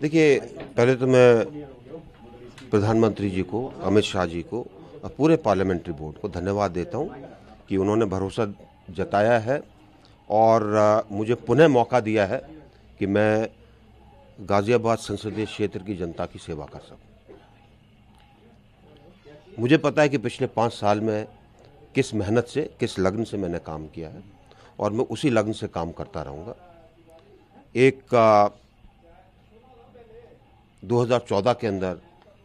देखिए, पहले तो मैं प्रधानमंत्री जी को, अमित शाह जी को और पूरे पार्लियामेंट्री बोर्ड को धन्यवाद देता हूं कि उन्होंने भरोसा जताया है और मुझे पुनः मौका दिया है कि मैं गाजियाबाद संसदीय क्षेत्र की जनता की सेवा कर सकूं। मुझे पता है कि पिछले 5 साल में किस मेहनत से, किस लगन से मैंने काम किया है और मैं उसी लगन से काम करता रहूँगा। 2014 के अंदर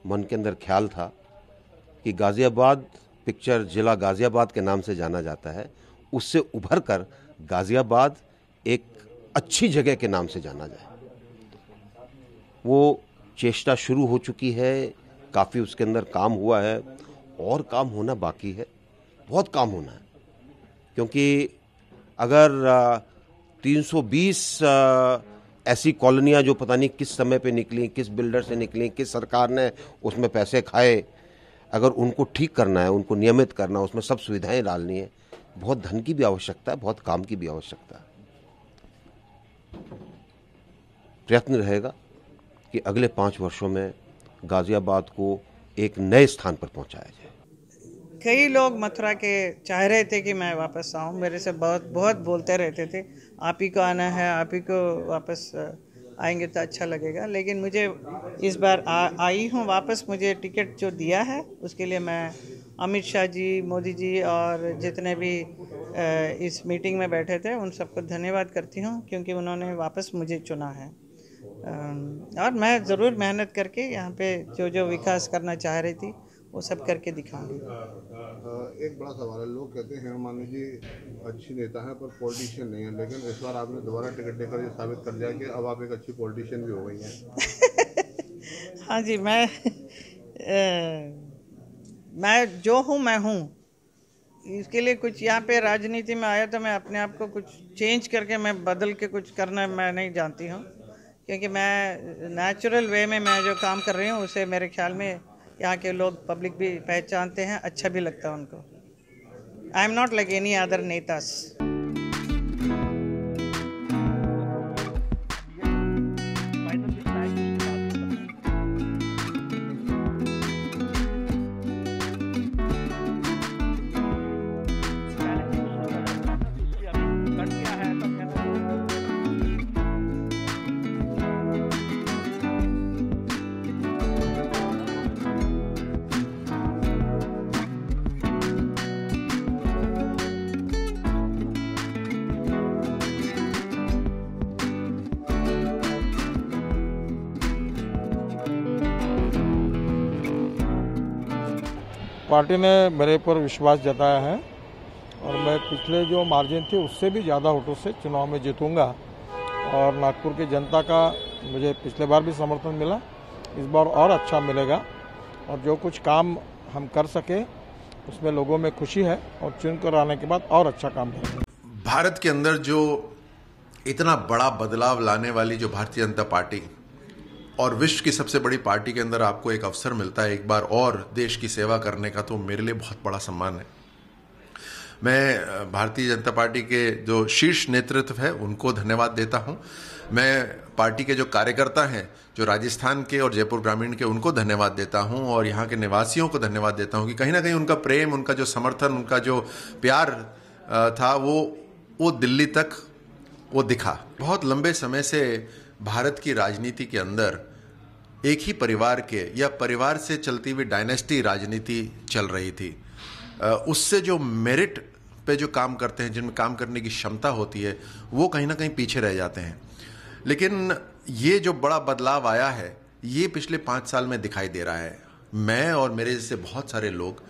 मन के अंदर ख्याल था कि गाज़ियाबाद पिक्चर जिला गाज़ियाबाद के नाम से जाना जाता है, उससे उभर कर गाज़ियाबाद एक अच्छी जगह के नाम से जाना जाए। वो चेष्टा शुरू हो चुकी है, काफ़ी उसके अंदर काम हुआ है और काम होना बाकी है, बहुत काम होना है। क्योंकि अगर 320 ऐसी कॉलोनियाँ जो पता नहीं किस समय पे निकली, किस बिल्डर से निकली, किस सरकार ने उसमें पैसे खाए, अगर उनको ठीक करना है, उनको नियमित करना, उसमें सब सुविधाएं डालनी है, बहुत धन की भी आवश्यकता है, बहुत काम की भी आवश्यकता है। प्रयत्न रहेगा कि अगले 5 वर्षों में गाज़ियाबाद को एक नए स्थान पर पहुंचाया जाए। कई लोग मथुरा के चाह रहे थे कि मैं वापस आऊं, मेरे से बहुत बोलते रहते थे, आप ही को आना है, आप ही को वापस आएंगे तो अच्छा लगेगा। लेकिन मुझे इस बार आई हूं वापस, मुझे टिकट जो दिया है उसके लिए मैं अमित शाह जी, मोदी जी और जितने भी इस मीटिंग में बैठे थे उन सबको धन्यवाद करती हूं, क्योंकि उन्होंने वापस मुझे चुना है। और मैं ज़रूर मेहनत करके यहाँ पे जो विकास करना चाह रही थी वो सब करके दिखाऊंगी। एक बड़ा सवाल है, लोग कहते हैं हेमा मालिनी जी अच्छी नेता है पर पॉलिटिशियन नहीं है, लेकिन इस बार आपने दोबारा टिकट देकर ये साबित कर दिया कि अब आप एक अच्छी पॉलिटिशियन भी हो गई हैं। हाँ जी, मैं जो हूँ मैं हूँ। इसके लिए कुछ यहाँ पे राजनीति में आया तो मैं अपने आप को कुछ चेंज करके मैं बदल के कुछ करना मैं नहीं जानती हूँ, क्योंकि मैं नेचुरल वे में मैं जो काम कर रही हूँ उसे मेरे ख्याल में यहाँ के लोग पब्लिक भी पहचानते हैं, अच्छा भी लगता है उनको। I am not like any other नेतास। पार्टी ने मेरे पर विश्वास जताया है और मैं पिछले जो मार्जिन थे उससे भी ज़्यादा वोटों से चुनाव में जीतूंगा। और नागपुर की जनता का मुझे पिछले बार भी समर्थन मिला, इस बार और अच्छा मिलेगा और जो कुछ काम हम कर सके उसमें लोगों में खुशी है और चुन कर आने के बाद और अच्छा काम करेंगे। भारत के अंदर जो इतना बड़ा बदलाव लाने वाली जो भारतीय जनता पार्टी और विश्व की सबसे बड़ी पार्टी के अंदर आपको एक अवसर मिलता है एक बार और देश की सेवा करने का, तो मेरे लिए बहुत बड़ा सम्मान है। मैं भारतीय जनता पार्टी के जो शीर्ष नेतृत्व है उनको धन्यवाद देता हूं। मैं पार्टी के जो कार्यकर्ता हैं जो राजस्थान के और जयपुर ग्रामीण के, उनको धन्यवाद देता हूं और यहाँ के निवासियों को धन्यवाद देता हूं कि कहीं ना कहीं उनका प्रेम, उनका जो समर्थन, उनका जो प्यार था वो दिल्ली तक वो दिखा। बहुत लंबे समय से भारत की राजनीति के अंदर एक ही परिवार के या परिवार से चलती हुई डायनेस्टी राजनीति चल रही थी। उससे जो मेरिट पे जो काम करते हैं, जिनमें काम करने की क्षमता होती है, वो कहीं ना कहीं पीछे रह जाते हैं। लेकिन ये जो बड़ा बदलाव आया है ये पिछले 5 साल में दिखाई दे रहा है। मैं और मेरे जैसे बहुत सारे लोग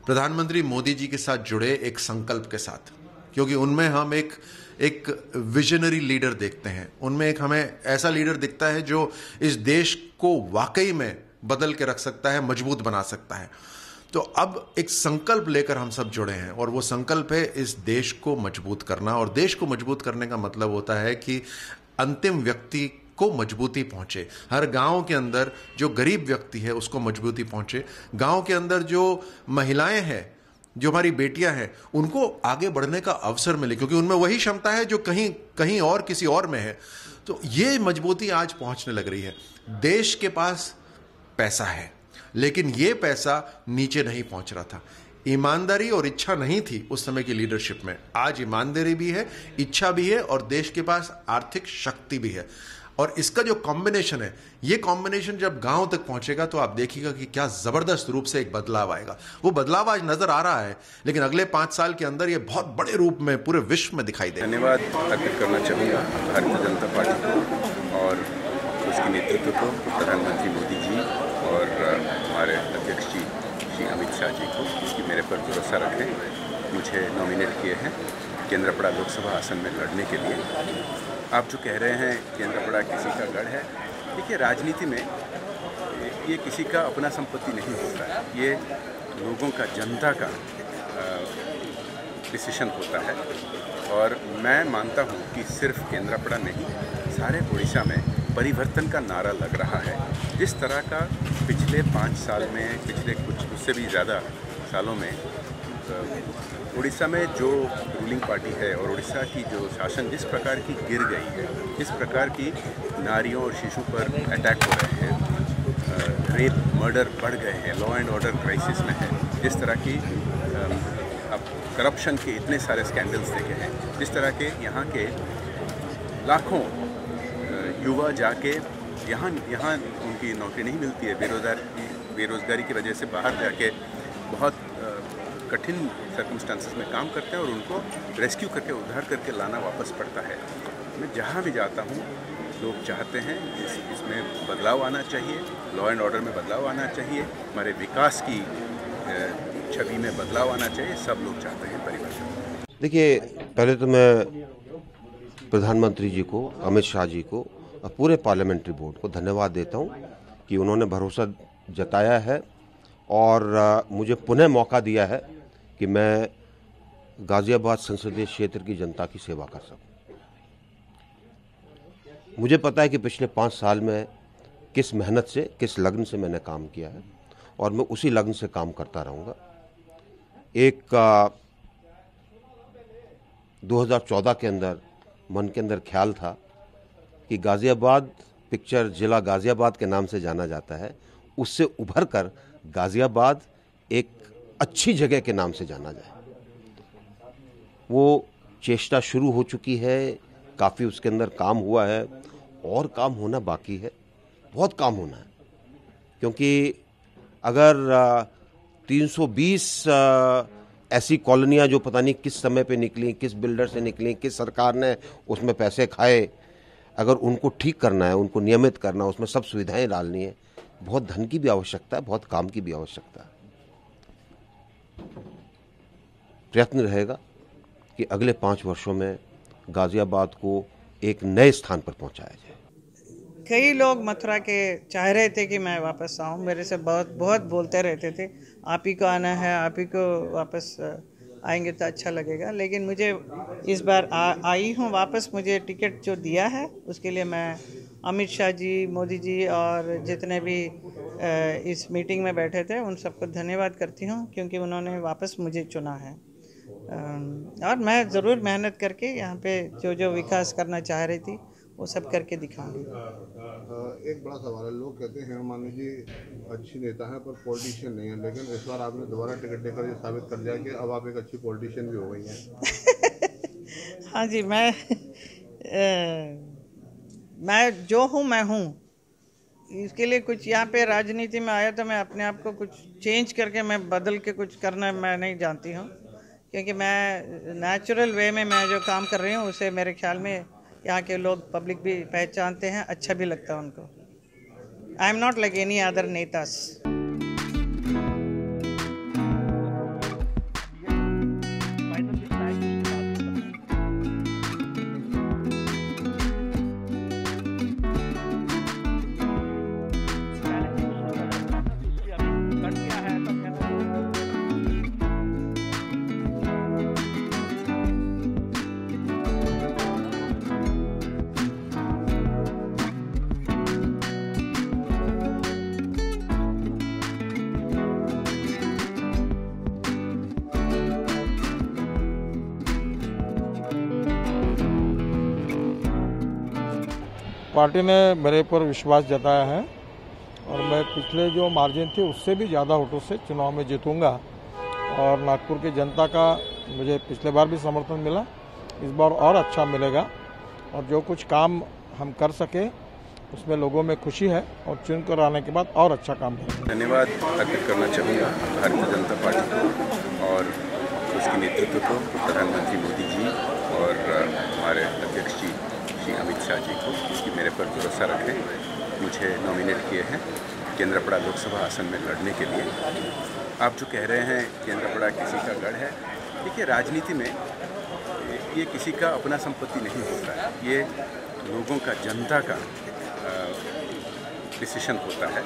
प्रधानमंत्री मोदी जी के साथ जुड़े एक संकल्प के साथ, क्योंकि उनमें हम एक विजनरी लीडर देखते हैं, उनमें एक हमें ऐसा लीडर दिखता है जो इस देश को वाकई में बदल के रख सकता है, मजबूत बना सकता है। तो अब एक संकल्प लेकर हम सब जुड़े हैं और वो संकल्प है इस देश को मजबूत करना। और देश को मजबूत करने का मतलब होता है कि अंतिम व्यक्ति को मजबूती पहुंचे, हर गांव के अंदर जो गरीब व्यक्ति है उसको मजबूती पहुंचे, गांव के अंदर जो महिलाएं हैं, जो हमारी बेटियां हैं, उनको आगे बढ़ने का अवसर मिले, क्योंकि उनमें वही क्षमता है जो कहीं और किसी और में है। तो ये मजबूती आज पहुंचने लग रही है। देश के पास पैसा है, लेकिन ये पैसा नीचे नहीं पहुंच रहा था। ईमानदारी और इच्छा नहीं थी उस समय की लीडरशिप में। आज ईमानदारी भी है, इच्छा भी है और देश के पास आर्थिक शक्ति भी है। और इसका जो कॉम्बिनेशन है, ये कॉम्बिनेशन जब गांव तक पहुंचेगा तो आप देखिएगा कि क्या जबरदस्त रूप से एक बदलाव आएगा। वो बदलाव आज नजर आ रहा है, लेकिन अगले 5 साल के अंदर ये बहुत बड़े रूप में पूरे विश्व में दिखाई देगा। धन्यवाद अर्पित करना चाहूँगा भारतीय जनता पार्टी को और उसके नेतृत्व को, प्रधानमंत्री मोदी जी और हमारे अध्यक्ष जी श्री अमित शाह जी को, कि मेरे पर भरोसा रखें, मुझे नॉमिनेट किए हैं केंद्रापड़ा लोकसभा आसन में लड़ने के लिए। आप जो कह रहे हैं केंद्रापड़ा किसी का गढ़ है, देखिए राजनीति में ये किसी का अपना संपत्ति नहीं होता है, ये लोगों का, जनता का डिसीजन होता है। और मैं मानता हूँ कि सिर्फ केंद्रापड़ा नहीं, सारे उड़ीसा में परिवर्तन का नारा लग रहा है। जिस तरह का पिछले 5 साल में, पिछले कुछ उससे भी ज़्यादा सालों में उड़ीसा में जो रूलिंग पार्टी है और उड़ीसा की जो शासन जिस प्रकार की गिर गई है, जिस प्रकार की नारियों और शिशुओं पर अटैक हो रहे हैं, रेप मर्डर बढ़ गए हैं, लॉ एंड ऑर्डर क्राइसिस में है, जिस तरह की अब करप्शन के इतने सारे स्कैंडल्स देखे हैं, जिस तरह के यहाँ के लाखों युवा जाके यहाँ उनकी नौकरी नहीं मिलती है, बेरोज़गारी की वजह से बाहर जाके बहुत कठिन सर्कमस्टांसेस में काम करते हैं और उनको रेस्क्यू करके, उद्धार करके लाना वापस पड़ता है। मैं जहाँ भी जाता हूँ लोग चाहते हैं इसमें बदलाव आना चाहिए, लॉ एंड ऑर्डर में बदलाव आना चाहिए, हमारे विकास की छवि में बदलाव आना चाहिए, सब लोग चाहते हैं परिवर्तन। देखिए, पहले तो मैं प्रधानमंत्री जी को, अमित शाह जी को और पूरे पार्लियामेंट्री बोर्ड को धन्यवाद देता हूँ कि उन्होंने भरोसा जताया है और मुझे पुनः मौका दिया है कि मैं गाज़ियाबाद संसदीय क्षेत्र की जनता की सेवा कर सकूं। मुझे पता है कि पिछले 5 साल में किस मेहनत से, किस लगन से मैंने काम किया है और मैं उसी लगन से काम करता रहूँगा। एक 2014 के अंदर मन के अंदर ख्याल था कि गाज़ियाबाद पिक्चर जिला गाज़ियाबाद के नाम से जाना जाता है, उससे उभर कर गाज़ियाबाद एक अच्छी जगह के नाम से जाना जाए। वो चेष्टा शुरू हो चुकी है, काफ़ी उसके अंदर काम हुआ है और काम होना बाकी है, बहुत काम होना है। क्योंकि अगर 320 ऐसी कॉलोनियाँ जो पता नहीं किस समय पे निकली, किस बिल्डर से निकली, किस सरकार ने उसमें पैसे खाए, अगर उनको ठीक करना है, उनको नियमित करना है, उसमें सब सुविधाएं डालनी है, बहुत धन की भी आवश्यकता है, बहुत काम की भी आवश्यकता है। प्रयत्न रहेगा कि अगले 5 वर्षों में गाज़ियाबाद को एक नए स्थान पर पहुंचाया जाए। कई लोग मथुरा के चाह रहे थे कि मैं वापस आऊँ, मेरे से बहुत बोलते रहते थे, आप ही को आना है, आप ही को वापस आएंगे तो अच्छा लगेगा। लेकिन मुझे इस बार आई हूँ वापस, मुझे टिकट जो दिया है उसके लिए मैं अमित शाह जी, मोदी जी और जितने भी इस मीटिंग में बैठे थे उन सबको धन्यवाद करती हूँ, क्योंकि उन्होंने वापस मुझे चुना है। और मैं ज़रूर मेहनत करके यहाँ पे जो विकास करना चाह रही थी वो सब करके दिखाऊंगी। एक बड़ा सवाल है, लोग कहते हैं हेमा जी अच्छी नेता है पर पॉलिटिशियन नहीं है, लेकिन इस बार आपने दोबारा टिकट देकर ये साबित कर दिया कि अब आप एक अच्छी पॉलिटिशियन भी हो गई हैं। हाँ जी, मैं जो हूँ मैं हूँ। इसके लिए कुछ यहाँ पे राजनीति में आया तो मैं अपने आप को कुछ चेंज करके मैं बदल के कुछ करना मैं नहीं जानती हूँ, क्योंकि मैं नेचुरल वे में मैं जो काम कर रही हूँ उसे मेरे ख्याल में यहाँ के लोग, पब्लिक भी पहचानते हैं, अच्छा भी लगता है उनको। I am not like any other नेतास। पार्टी ने मेरे पर विश्वास जताया है और मैं पिछले जो मार्जिन थे उससे भी ज़्यादा वोटों से चुनाव में जीतूंगा और नागपुर की जनता का मुझे पिछले बार भी समर्थन मिला, इस बार और अच्छा मिलेगा और जो कुछ काम हम कर सके उसमें लोगों में खुशी है और चुन कर आने के बाद और अच्छा काम करेंगे। धन्यवाद अर्पित करना चाहूँगा भारतीय जनता पार्टी को और उसके नेतृत्व को, प्रधानमंत्री मोदी जी और हमारे अध्यक्ष जी श्री अमित शाह जी को कि मेरे पर भरोसा रखें, मुझे नॉमिनेट किए हैं केंद्रापड़ा लोकसभा आसन में लड़ने के लिए। आप जो कह रहे हैं केंद्रापड़ा किसी का गढ़ है, देखिए राजनीति में ये किसी का अपना संपत्ति नहीं होता है, ये लोगों का, जनता का डिसीजन होता है।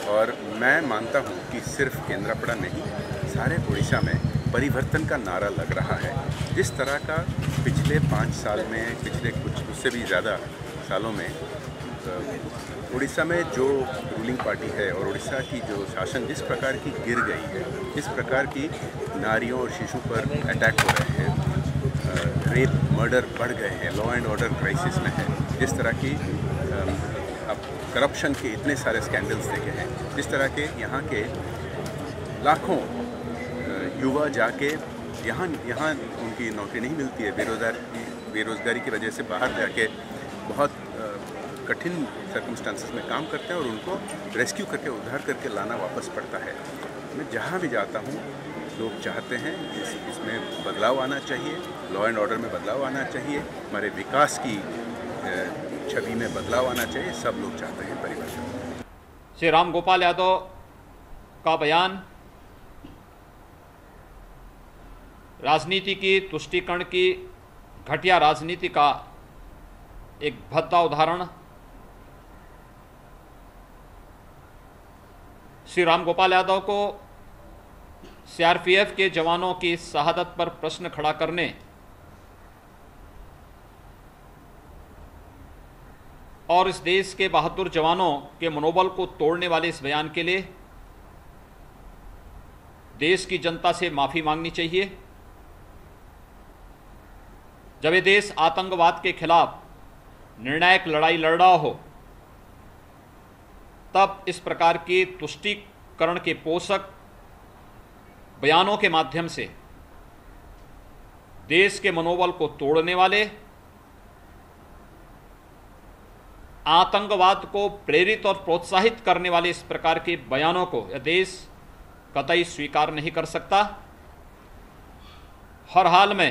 और मैं मानता हूँ कि सिर्फ केंद्रापड़ा नहीं, सारे उड़ीसा में परिवर्तन का नारा लग रहा है। जिस तरह का पिछले 5 साल में, पिछले कुछ उससे भी ज़्यादा सालों में उड़ीसा में जो रूलिंग पार्टी है और उड़ीसा की जो शासन जिस प्रकार की गिर गई है, जिस प्रकार की नारियों और शिशु पर अटैक हो रहे हैं, रेप मर्डर बढ़ गए हैं, लॉ एंड ऑर्डर क्राइसिस में है, जिस तरह की अब करप्शन के इतने सारे स्कैंडल्स देखे हैं, जिस तरह के यहाँ के लाखों युवा जाके यहाँ उनकी नौकरी नहीं मिलती है, बेरोज़गारी की वजह से बाहर जाके बहुत कठिन सर्कमस्टांसेस में काम करते हैं और उनको रेस्क्यू करके, उद्धार करके लाना वापस पड़ता है। मैं जहाँ भी जाता हूँ लोग चाहते हैं इसमें बदलाव आना चाहिए, लॉ एंड ऑर्डर में बदलाव आना चाहिए, हमारे विकास की छवि में बदलाव आना चाहिए, सब लोग चाहते हैं परिवर्तन। श्री राम गोपाल यादव का बयान राजनीति की तुष्टीकरण की घटिया राजनीति का एक भद्दा उदाहरण। श्री राम गोपाल यादव को सीआरपीएफ के जवानों की शहादत पर प्रश्न खड़ा करने और इस देश के बहादुर जवानों के मनोबल को तोड़ने वाले इस बयान के लिए देश की जनता से माफी मांगनी चाहिए। जब ये देश आतंकवाद के खिलाफ निर्णायक लड़ाई लड़ रहा हो, तब इस प्रकार की तुष्टीकरण के पोषक बयानों के माध्यम से देश के मनोबल को तोड़ने वाले, आतंकवाद को प्रेरित और प्रोत्साहित करने वाले इस प्रकार के बयानों को यह देश कतई स्वीकार नहीं कर सकता। हर हाल में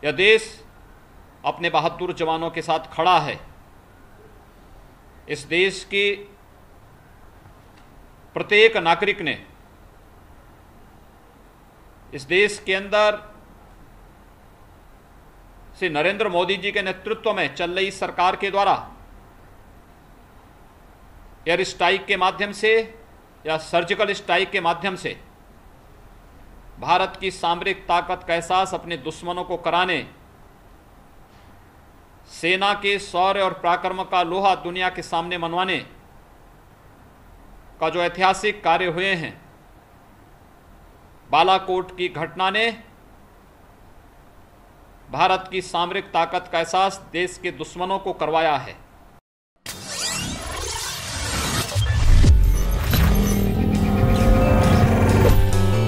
यह देश अपने बहादुर जवानों के साथ खड़ा है। इस देश की प्रत्येक नागरिक ने इस देश के अंदर श्री नरेंद्र मोदी जी के नेतृत्व में चल रही सरकार के द्वारा एयर स्ट्राइक के माध्यम से या सर्जिकल स्ट्राइक के माध्यम से भारत की सामरिक ताकत का एहसास अपने दुश्मनों को कराने, सेना के शौर्य और पराक्रम का लोहा दुनिया के सामने मनवाने का जो ऐतिहासिक कार्य हुए हैं, बालाकोट की घटना ने भारत की सामरिक ताकत का एहसास देश के दुश्मनों को करवाया है।